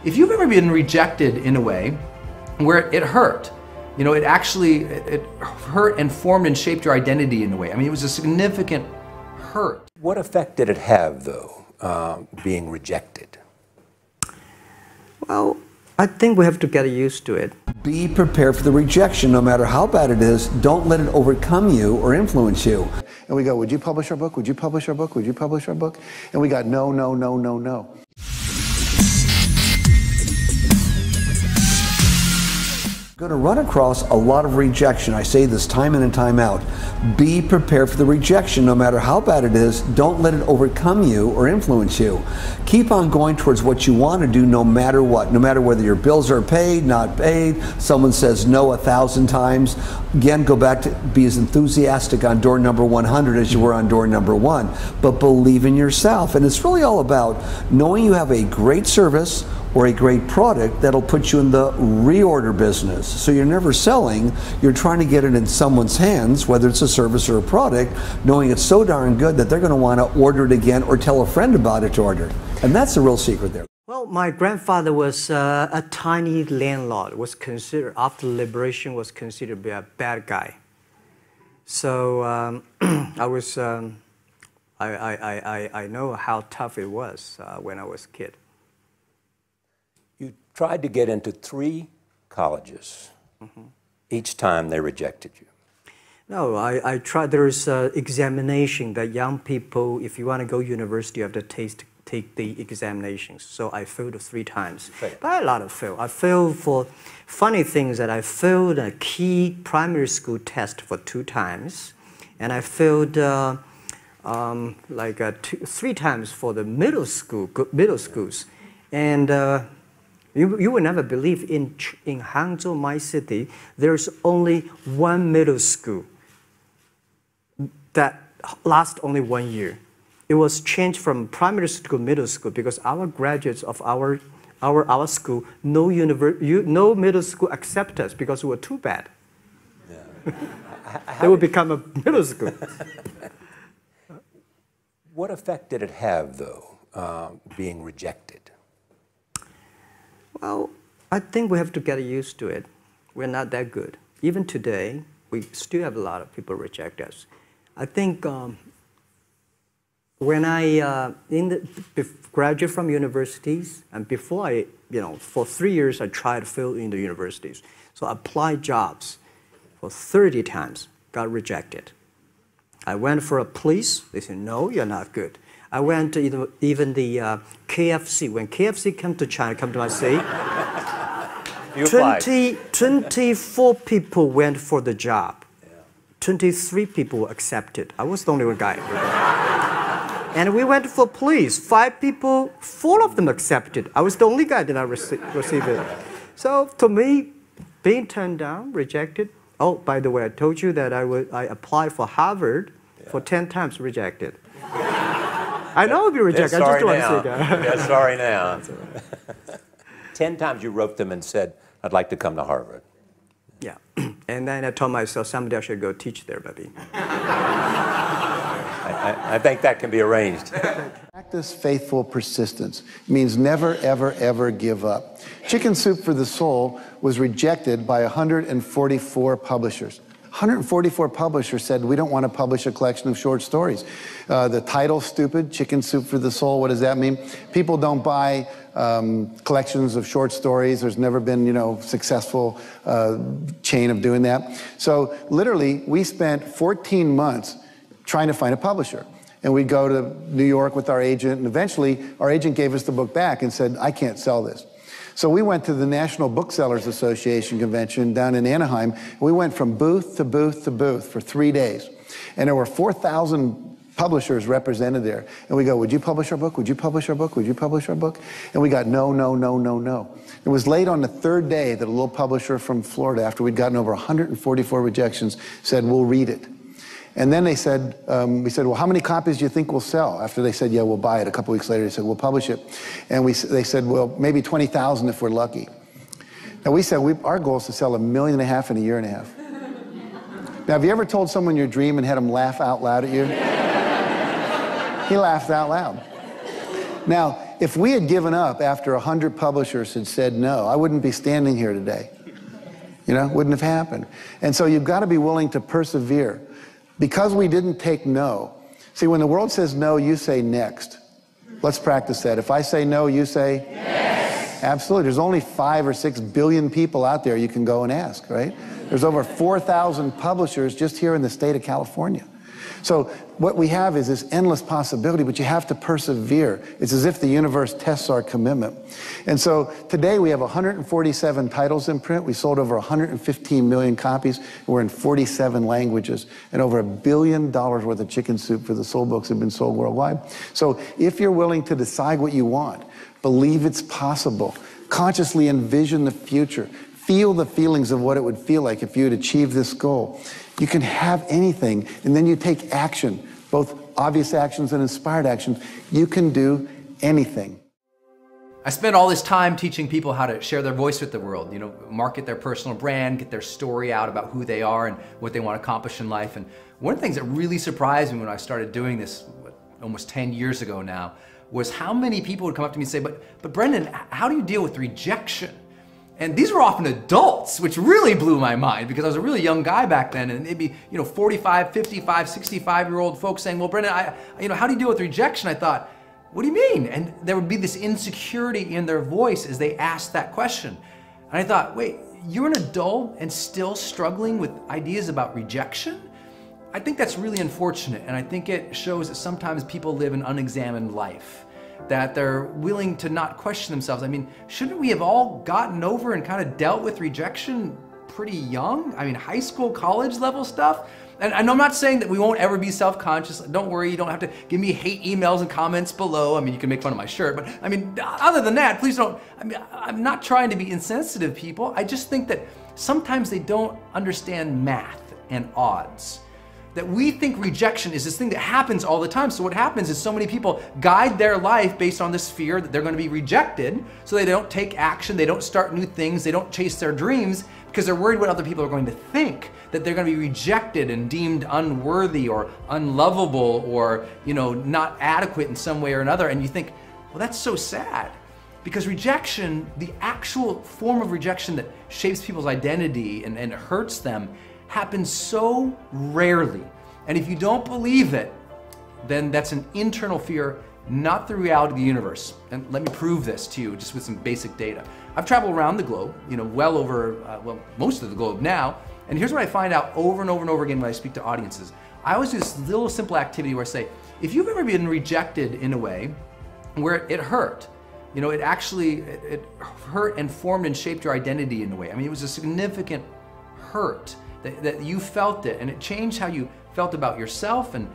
If you've ever been rejected in a way where it hurt, you know, it hurt and formed and shaped your identity in a way. I mean, it was a significant hurt. What effect did it have, though, being rejected? Well, I think we have to get used to it. Be prepared for the rejection, no matter how bad it is. Don't let it overcome you or influence you. And we go, would you publish our book? Would you publish our book? Would you publish our book? And we got no, no, no, no, no. You're going to run across a lot of rejection. I say this time in and time out. Be prepared for the rejection, no matter how bad it is. Don't let it overcome you or influence you. Keep on going towards what you want to do, no matter what. No matter whether your bills are paid, not paid, someone says no 1,000 times. Again, go back to be as enthusiastic on door number 100 as you were on door number 1. But believe in yourself. And it's really all about knowing you have a great service or a great product that'll put you in the reorder business. So you're never selling, you're trying to get it in someone's hands, whether it's a service or a product, knowing it's so darn good that they're gonna wanna order it again or tell a friend about it to order. And that's the real secret there. Well, my grandfather was a tiny landlord, was considered, after liberation, was considered to be a bad guy. So I know how tough it was when I was a kid. You tried to get into 3 colleges. Each time they rejected you. No, I tried. There's an examination that young people, if you want to go to university, you have to take the examinations. So I failed 3 times. Right. But a lot of fail. I failed for funny things that I failed a key primary school test for 2 times. And I failed 3 times for the middle schools. And you will never believe in Hangzhou, my city, there's only 1 middle school that lasts only 1 year. It was changed from primary school to middle school because our graduates of our school, no middle school accept us because we were too bad. Yeah. They would become a middle school. What effect did it have, though, being rejected? Well, I think we have to get used to it. We're not that good. Even today, we still have a lot of people reject us. I think when I graduate from universities, and before I, for 3 years, I tried to fill in the universities. So I applied jobs for 30 times, got rejected. I went for a police, they said, no, you're not good. I went to even the KFC. When KFC came to China, come to my city, 24 people went for the job. 23 people were accepted. I was the only one guy. And we went for police. 5 people, 4 of them accepted. I was the only guy that I received it. So to me, being turned down, rejected. Oh, by the way, I told you that I applied for Harvard for 10 times, rejected. I know I'll be rejected. I just want to say that. Yeah, sorry now. 10 times you wrote them and said, I'd like to come to Harvard. Yeah. And then I told myself, someday I should go teach there, maybe. I think that can be arranged. Practice faithful persistence. It means never, ever, ever give up. Chicken Soup for the Soul was rejected by 144 publishers. 144 publishers said, we don't want to publish a collection of short stories. The title's stupid, Chicken Soup for the Soul. What does that mean? People don't buy collections of short stories. There's never been, successful chain of doing that. So literally, we spent 14 months trying to find a publisher. And we'd go to New York with our agent, and eventually our agent gave us the book back and said, I can't sell this. So we went to the National Booksellers Association convention down in Anaheim. We went from booth to booth to booth for 3 days. And there were 4,000 publishers represented there. And we go, would you publish our book? Would you publish our book? Would you publish our book? And we got no, no, no, no, no. It was late on the 3rd day that a little publisher from Florida, after we'd gotten over 144 rejections, said, we'll read it. And then they said, we said, well, how many copies do you think we'll sell? After they said, yeah, we'll buy it. A couple weeks later, they said, we'll publish it. And they said, well, maybe 20,000 if we're lucky. Now we said, our goal is to sell 1.5 million in a 1.5 years. Now, have you ever told someone your dream and had them laugh out loud at you? He laughed out loud. Now, If we had given up after 100 publishers had said no, I wouldn't be standing here today. You know, wouldn't have happened. And so you've got to be willing to persevere. Because we didn't take no. See, when the world says no, you say next. Let's practice that. If I say no, you say? Yes. Absolutely. There's only 5 or 6 billion people out there you can go and ask, right? There's over 4,000 publishers just here in the state of California. So what we have is this endless possibility, but you have to persevere. It's as if the universe tests our commitment. And so today we have 147 titles in print. We sold over 115 million copies. We're in 47 languages. And over $1 billion worth of Chicken Soup for the Soul books have been sold worldwide. So if you're willing to decide what you want, believe it's possible, consciously envision the future, feel the feelings of what it would feel like if you had achieved this goal, you can have anything, and then you take action, both obvious actions and inspired actions. You can do anything. I spent all this time teaching people how to share their voice with the world, you know, market their personal brand, get their story out about who they are and what they want to accomplish in life. And one of the things that really surprised me when I started doing this almost 10 years ago now was how many people would come up to me and say, but Brendan, how do you deal with rejection? And these were often adults, which really blew my mind because I was a really young guy back then, and it'd be, you know, 45, 55, 65-year-old folks saying, well, Brendan, how do you deal with rejection? I thought, what do you mean? And there would be this insecurity in their voice as they asked that question. And I thought, wait, you're an adult and still struggling with ideas about rejection? I think that's really unfortunate, and I think it shows that sometimes people live an unexamined life, that they're willing to not question themselves. I mean, shouldn't we have all gotten over and kind of dealt with rejection pretty young? I mean, high school, college level stuff? And I'm not saying that we won't ever be self-conscious. Don't worry, you don't have to give me hate emails and comments below. I mean, you can make fun of my shirt, but I mean, other than that, please don't. I mean, I'm not trying to be insensitive, people. I just think that sometimes they don't understand math and odds. That we think rejection is this thing that happens all the time. So what happens is so many people guide their life based on this fear that they're going to be rejected, so they don't take action, they don't start new things, they don't chase their dreams because they're worried what other people are going to think, that they're going to be rejected and deemed unworthy or unlovable or, you know, not adequate in some way or another. And you think, well, that's so sad. Because rejection, the actual form of rejection that shapes people's identity and hurts them, happens so rarely. And if you don't believe it, then that's an internal fear, not the reality of the universe. And let me prove this to you just with some basic data. I've traveled around the globe, you know, well over, well, most of the globe now. And here's what I find out over and over and over again when I speak to audiences. I always do this little simple activity where I say, if you've ever been rejected in a way where it hurt, you know, it hurt and formed and shaped your identity in a way. I mean, it was a significant hurt. That you felt it, and it changed how you felt about yourself and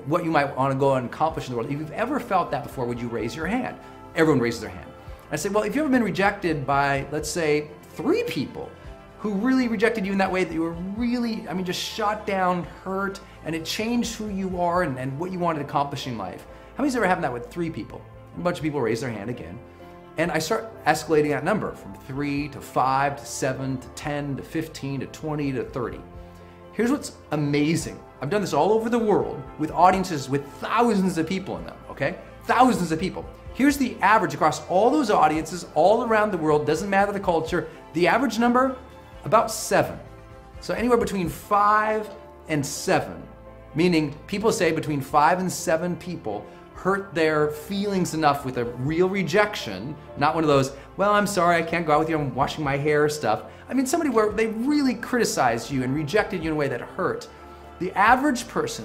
what you might want to go and accomplish in the world. If you've ever felt that before, would you raise your hand? Everyone raises their hand. I say, well, if you've ever been rejected by, let's say, 3 people who really rejected you in that way, that you were really, I mean, just shot down, hurt, and it changed who you are and what you wanted to accomplish in life. How many's ever happened that with 3 people? A bunch of people raise their hand again. And I start escalating that number from 3 to 5 to 7 to 10 to 15 to 20 to 30. Here's what's amazing. I've done this all over the world with audiences with thousands of people in them, okay? Thousands of people. Here's the average across all those audiences all around the world, doesn't matter the culture, the average number, about 7. So anywhere between 5 and 7, meaning people say between 5 and 7 people hurt their feelings enough with a real rejection, not one of those, well, I'm sorry, I can't go out with you, I'm washing my hair stuff. I mean, somebody where they really criticized you and rejected you in a way that hurt. The average person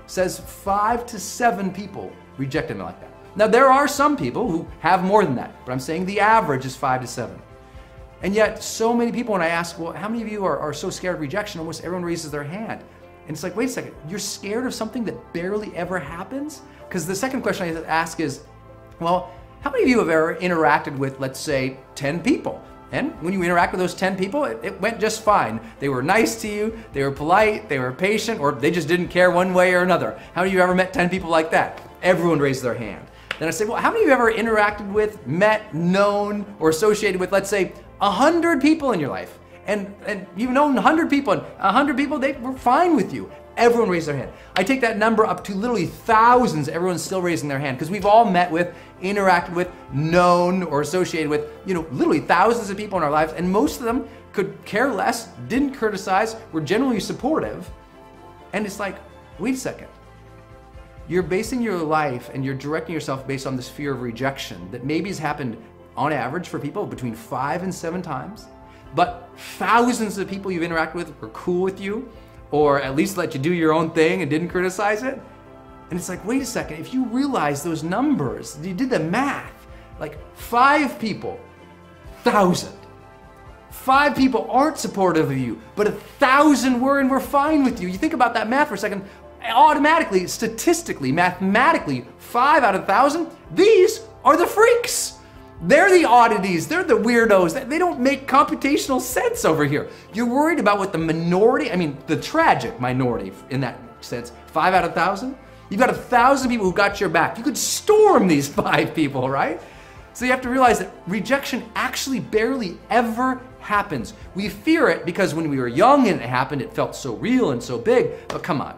says 5 to 7 people rejected them like that. Now, there are some people who have more than that, but I'm saying the average is 5 to 7. And yet, so many people, when I ask, well, how many of you are so scared of rejection, almost everyone raises their hand. And it's like, wait a second, you're scared of something that barely ever happens? Because the second question I ask is, well, how many of you have ever interacted with, let's say, 10 people? And when you interact with those 10 people, it went just fine. They were nice to you, they were polite, they were patient, or they just didn't care one way or another. How many of you ever met 10 people like that? Everyone raised their hand. Then I say, well, how many of you have ever interacted with, met, known, or associated with, let's say, 100 people in your life? And you've known 100 people, and 100 people, they were fine with you. Everyone raised their hand. I take that number up to literally thousands. Everyone's still raising their hand because we've all met with, interacted with, known, or associated with, literally thousands of people in our lives, and most of them could care less, didn't criticize, were generally supportive. And it's like, wait a second. You're basing your life and you're directing yourself based on this fear of rejection that maybe has happened on average for people between 5 and 7 times, but thousands of people you've interacted with were cool with you, or at least let you do your own thing and didn't criticize it. And it's like, wait a second, if you realize those numbers, you did the math, like 5 people, 1,000. 5 people aren't supportive of you, but 1,000 were and we're fine with you. You think about that math for a second, automatically, statistically, mathematically, 5 out of 1,000, these are the freaks. They're the oddities, they're the weirdos. They don't make computational sense over here. You're worried about what the minority, the tragic minority in that sense, 5 out of 1,000? You've got 1,000 people who got your back. You could storm these 5 people, right? So you have to realize that rejection actually barely ever happens. We fear it because when we were young and it happened, it felt so real and so big, but come on.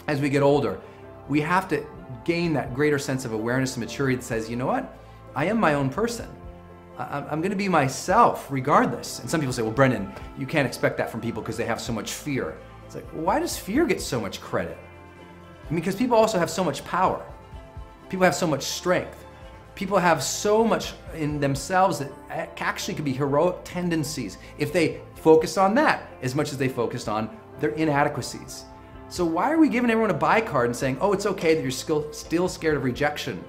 As we get older, we have to gain that greater sense of awareness and maturity that says, you know what? I am my own person. I'm gonna be myself regardless. And some people say, well, Brendan, you can't expect that from people because they have so much fear. It's like, well, why does fear get so much credit? Because people also have so much power. People have so much strength. People have so much in themselves that actually could be heroic tendencies if they focus on that as much as they focused on their inadequacies. So why are we giving everyone a buy card and saying, oh, it's okay that you're still scared of rejection?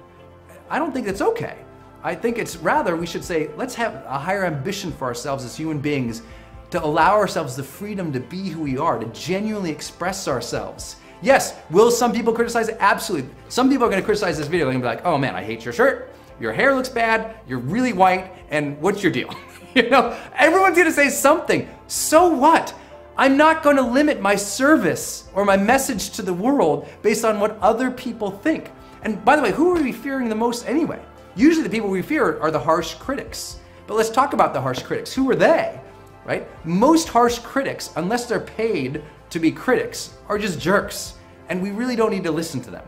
I don't think that's okay. I think it's rather we should say, let's have a higher ambition for ourselves as human beings to allow ourselves the freedom to be who we are, to genuinely express ourselves. Yes, will some people criticize it? Absolutely. Some people are going to criticize this video and be like, oh man, I hate your shirt, your hair looks bad, you're really white, and what's your deal? Everyone's going to say something. So what? I'm not going to limit my service or my message to the world based on what other people think. And by the way, who are we fearing the most anyway? Usually the people we fear are the harsh critics. But let's talk about the harsh critics. Who are they, right? Most harsh critics, unless they're paid to be critics, are just jerks. And we really don't need to listen to them.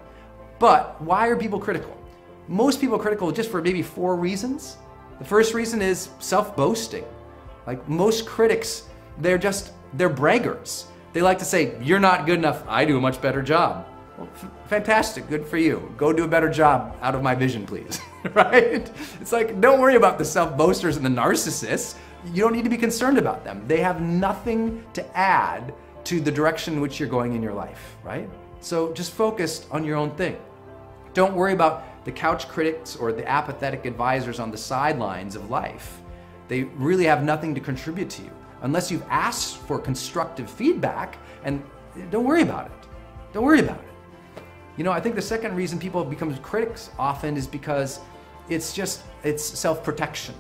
But why are people critical? Most people are critical just for maybe 4 reasons. The first reason is self-boasting. Like most critics, they're braggarts. They like to say, you're not good enough, I do a much better job. Well, fantastic, good for you. Go do a better job out of my vision, please, right? It's like, don't worry about the self-boasters and the narcissists. You don't need to be concerned about them. They have nothing to add to the direction in which you're going in your life, right? So just focus on your own thing. Don't worry about the couch critics or the apathetic advisors on the sidelines of life. They really have nothing to contribute to you unless you've asked for constructive feedback, and don't worry about it. Don't worry about it. I think the second reason people become critics often is because it's self-protection.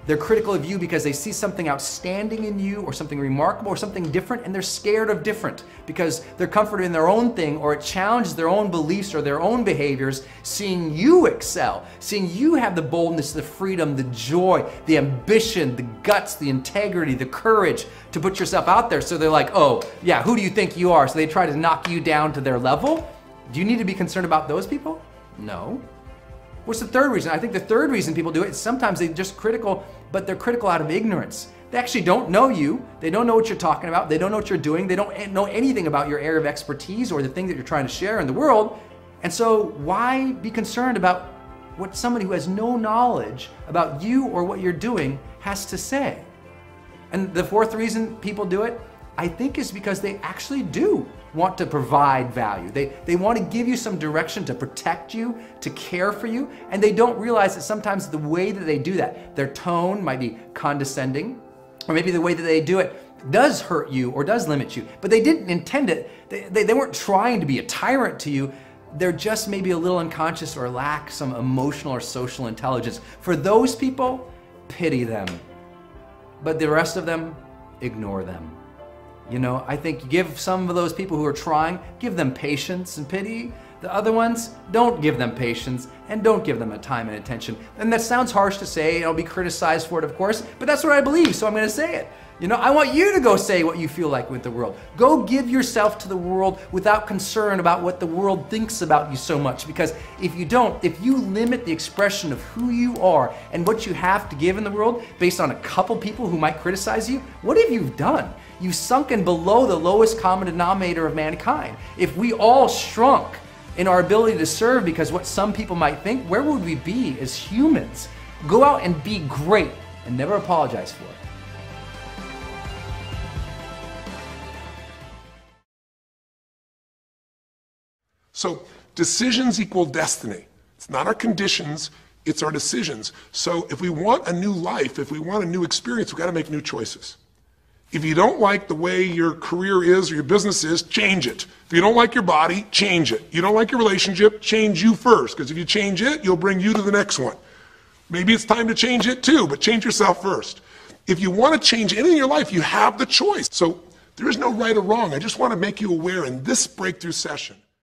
They're critical of you because they see something outstanding in you or something remarkable or something different, and they're scared of different because they're comforted in their own thing, or it challenges their own beliefs or their own behaviors, seeing you excel, seeing you have the boldness, the freedom, the joy, the ambition, the guts, the integrity, the courage to put yourself out there. So they're like, oh yeah, who do you think you are? So they try to knock you down to their level. Do you need to be concerned about those people? No. What's the third reason? I think the third reason people do it is sometimes they're just critical, but they're critical out of ignorance. They actually don't know you. They don't know what you're talking about. They don't know what you're doing. They don't know anything about your area of expertise or the thing that you're trying to share in the world. And so why be concerned about what somebody who has no knowledge about you or what you're doing has to say? And the fourth reason people do it, I think, is because they actually do want to provide value. They want to give you some direction, to protect you, to care for you, and they don't realize that sometimes the way that they do that, their tone might be condescending, or maybe the way that they do it does hurt you or does limit you, but they didn't intend it. They weren't trying to be a tyrant to you. They're just maybe a little unconscious or lack some emotional or social intelligence. For those people, pity them. But the rest of them, ignore them. I think give some of those people who are trying, give them patience and pity. The other ones, don't give them patience and don't give them a time and attention. And that sounds harsh to say, and I'll be criticized for it, of course, but that's what I believe, so I'm going to say it. You know, I want you to go say what you feel like with the world. Go give yourself to the world without concern about what the world thinks about you so much. Because if you don't, if you limit the expression of who you are and what you have to give in the world based on a couple people who might criticize you, what have you done? You've sunken below the lowest common denominator of mankind. If we all shrunk in our ability to serve because what some people might think, where would we be as humans? Go out and be great and never apologize for it. So decisions equal destiny. It's not our conditions, it's our decisions. So if we want a new life, if we want a new experience, we've got to make new choices. If you don't like the way your career is or your business is, change it. If you don't like your body, change it. You don't like your relationship, change you first, because if you change it, you'll bring you to the next one. Maybe it's time to change it too, but change yourself first. If you want to change anything in your life, you have the choice. So there is no right or wrong. I just want to make you aware in this breakthrough session